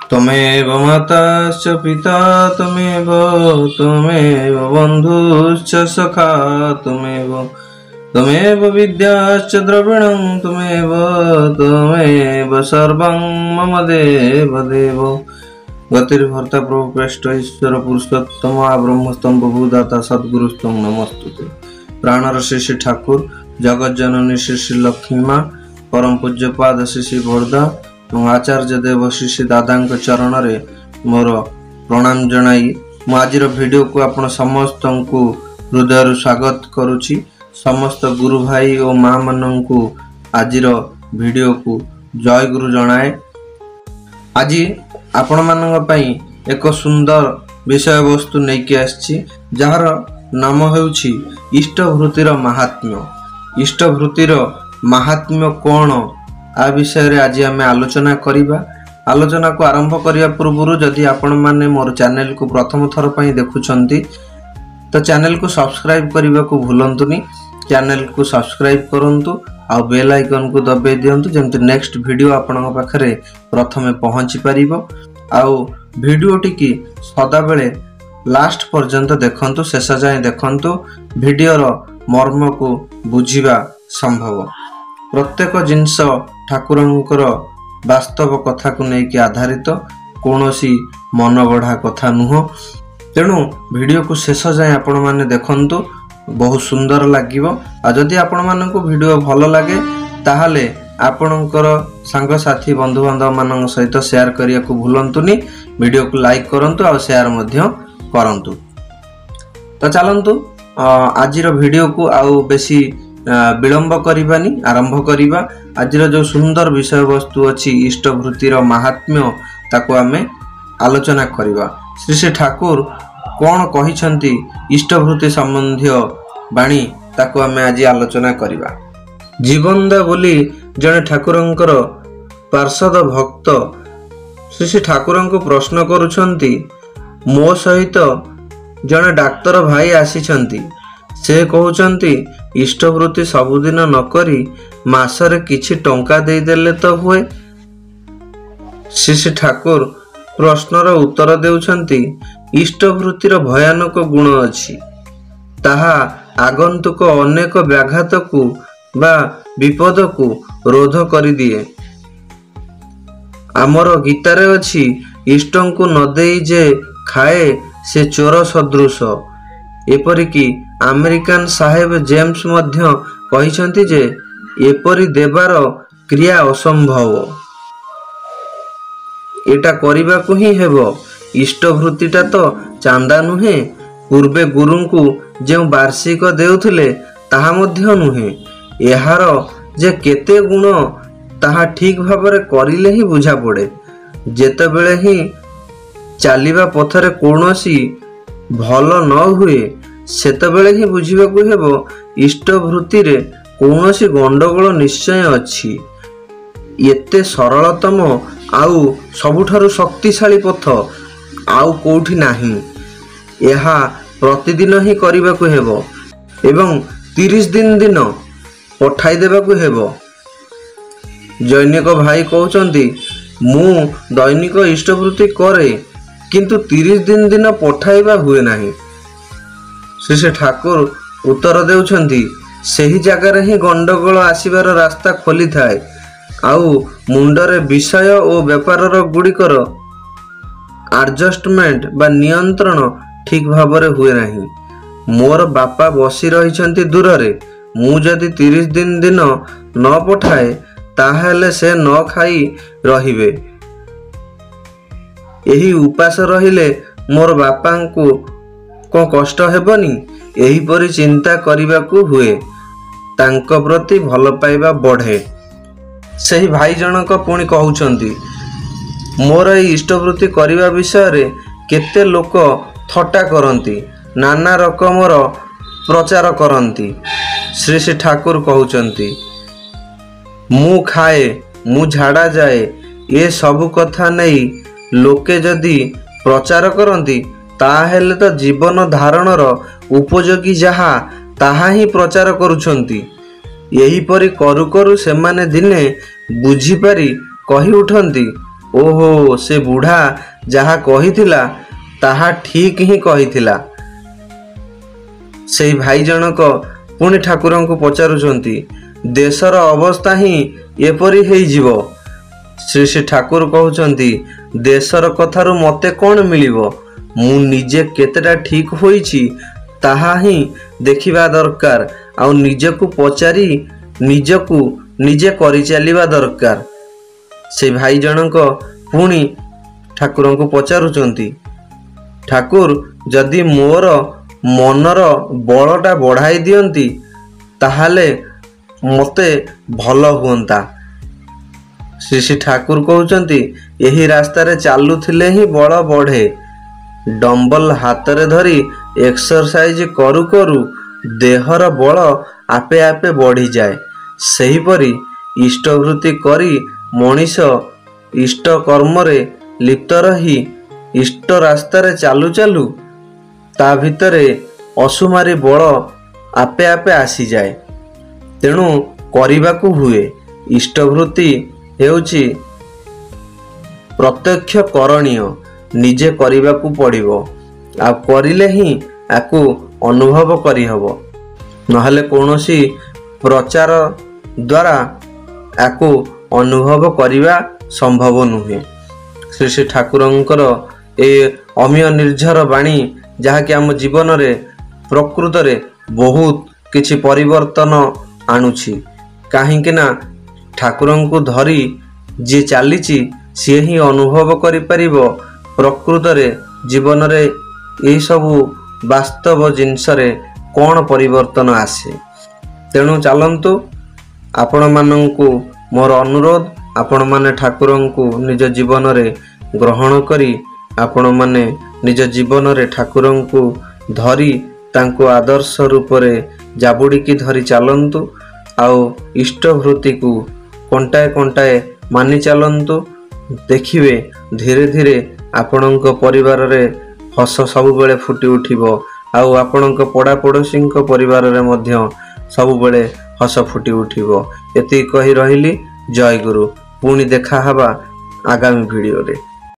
त्वमेव माता च पिता त्वमेव बन्धुश्च सखा त्वमेव विद्याश्च द्रविणं त्वमेव सर्वं मम देव गतिर्भर्ता प्रभु प्रेष्ठ ईश्वर पुरुषोत्तम ब्रह्मस्तंभ भूदाता सद्गुरुस्तम नमस्तुते। प्राणर श्री श्री ठाकुर जगत जननी श्री श्री लक्ष्मी माँ परम पूज्यपाद श्री श्री बोर्दा और आचार्य देव श्री श्री दादा चरण रे मोर प्रणाम जनाई आज वीडियो को आपण समस्त को हृदय स्वागत करुछि। समस्त गुरु भाई और माँ मानू आज वीडियो को जय गुरु जनाए। आज आपण मानक पई एक सुंदर विषय वस्तु नहीं आछि जार नाम हेउछि इष्टभृतिर महात्म्य। इष्टभृतिर महात्म्य कौन आ विषय रे आज आम आलोचना करिबा। आलोचना को आरंभ करिया पूर्व जदि आपण माने मोर चैनल को प्रथम थर पई देखुछंती तो चैनल को सब्सक्राइब करने को भूलंतुनी। चैनल को सब्सक्राइब करंतु आ बेल आइकन को दबाई दियंतु जेमति नेक्स्ट वीडियो आपन पाखरे प्रथमे पहुंची परिबो। आउ वीडियोटी की सदा बेले लास्ट पर्यंत देखंतु, शेष जाए देखंतु, वीडियोर मर्म को बुझिबा संभव। प्रत्येक जिनस ठाकुरंकर वास्तव कथा को लेकिन आधारित कौनसी मन बढ़ा कथा नुह। तेणु वीडियो को शेष जाए आपण माने देखंतु, बहुत सुंदर लागिबो। आ जदि आपण माननको वीडियो भलो लागे ताहाले आपणकर सांग साथी बंधु बांधव मान सहित शेयर करिया को भूलंतुनी। वीडियो को लाइक करंतु और शेयर मध्य करंतु। तो चलंतु आज वीडियो को आउ बेसी विलंब करिबानी आरंभ करिबा। आज जो सुंदर विषय वस्तु अछि इष्टभृतिर महात्म्य ताको आमे आलोचना करिबा। श्री श्री ठाकुर कौन कहिछंती इष्टभृति संबंधी बाणी ताको आमे आज आलोचना करिबा। जीवनदा बोली जने ठाकुरंकर पार्षद भक्त श्री श्री ठाकुरंको प्रश्न करुछंती, मो सहित जने डाक्तर भाई आसीछंती, से कहउछंती इष्टभृति सबुदिन न करी मासरे किछि टंका देई देले तो हुए। श्री श्री ठाकुर प्रश्नर उत्तर देउछंती, इष्टभृतिर भयानक गुण अछि, ताहा आगंतुक अनेक व्याघात को बा विपद को रोध करि दिए। आमर गीतारे अछि, इष्टं को न देई जे खाए से चोर सदृश। एपरिकी अमेरिकन साहेब जेम्स मध्य कहिछंती जे एपरि देवार क्रिया असंभव, एटा करिबा को ही हेबो। इष्टभृतिटा तो चांदा नुहे, पूर्वे गुरु को जो वार्षिक देउथिले ताहा मध्य नुहे। एहार जे केते गुण ताहा ठीक भाबरे करिले ही बुझा पड़े। जेतेबेले ही चालिबा पथरे कोनोसी भल न हुए सेतेबेले ही बुझिबा को हेबो इष्टभृति रे कोनोसी गंडगोल निश्चय अछि। एते सरलतम आउ सबुठारु शक्तिशाली पथ आउ कोठी नाही। एहा प्रतिदिन ही करिबा को हेबो एवं 30 दिन पठाई देबा को हेबो। जैनिक भाई कहउचंती, मु दैनिक इष्टभृति करे किंतु 30 दिन पठाइबा हुए नाही। श्री श्री ठाकुर उत्तर देउछंती, सही जगह ही गंडगोल आसीबार रास्ता खोली थाए आउ मुंडरे विषय और व्यापारर गुड़िकर एडजस्टमेंट बा नियंत्रण ठीक भाबरे हुए नाही। मोर बापा बसी रहिछंती दूर रे, मु जदि 30 दिन न पठाए ताहेले से न खाई रहिबे। एही उपास रहिले मोर बापा को को कष्ट हेबनी। एही परि चिंता करिबा को हुए, तांको प्रति भल पाइबा बढ़े। सही भाई जनक पुणी कहउछंती, मोर ए इष्टभृति करिबा विषय रे केते लोक थट्टा करंती, नाना रकमर प्रचार करंती। श्री श्री ठाकुर कहउछंती, मु खाए मु झाड़ा जाए ये सब कथा नहीं लोके जदि प्रचार करंती ताहेले तो जीवन धारणर उपयोगी जहा ताहा ही प्रचार करुछंती। यही परि करू करू सेमाने दिने बुझी पारी कहि उठंती, ओहो से बुढ़ा जहा कहिथिला ताहा ठीक ही कहिथिला। से भाई जनक पुणी ठाकुर को पचारुचंती देशर अवस्था ही एपरी हेई जीवो। श्री श्री ठाकुर कहउचंती देशर कथारु मते कोन मिलिबो, मु निजे केतेटा ठीक होईची ताहा ही देखिबा दरकार, आ निजकु पचारी निजकु निजे करि चलिबा दरकार। से भाई जनक पुणी ठाकुर को पचारुचंती ठाकुर जदि मोर मनर बलटा बढ़ाई दियंती ताहाले मते भल हुअंता। श्री श्री ठाकुर कहउचंती यही रास्तारे चालुथिले ही बल बढ़े। डंबल हाथ रे धरी एक्सरसाइज करू करू देहर बल आपे आपे बढ़ी जाए। सेहीपरि इष्टवृत्ति करी मनीष इष्ट कर्म रे लिप्त रही इष्ट रास्तारे चालू चालू ता भितरे असुमारी बल आपे आपे आसी जाए। तेणु करिबाकू हुए। इष्टवृत्ति हेउची प्रत्यक्ष करणीय, निजे करिबाकू पड़िबो। आ करिले ही आकू अनुभव करि हबो, नहले कोनोसी प्रचार द्वारा आकू अनुभव करिबा संभव नुहे। श्री श्री ठाकुरंकर ए अमीय निर्झर बाणी जहाँकि आम जीवन रे प्रकृत रे बहुत किछि परिवर्तन आणुछि। काहींकि ना ठाकुरंकु धरी जे चालीछि सी ही अनुभव करि परिबो प्रकृत रे जीवन रे एही सबु वास्तव जिनस रे कोन परिवर्तन आसे। तेणु चलंतु आपण मानंकु मोर अनुरोध, आपण माने ठाकुरंकु निज जीवन रे ग्रहण करी आपण माने निज जीवन रे ठाकुरंकु धरी तांको आदर्श रूप रे जाबुड़ी की धरी चलंतु। आउ इष्टवृत्ति को कंटाए कंटाए मानि चलंतु। देखिए धीरे धीरे आपणक परिवार रे हस सब बेले फुटी उठिबो। आउ आपणक पड़ा पड़ोसी परिवार रे मध्य सब बेले हस फुटी उठिबो। एति कहि रहिली। जय गुरु। पुणी देखा हवा आगामी वीडियो रे।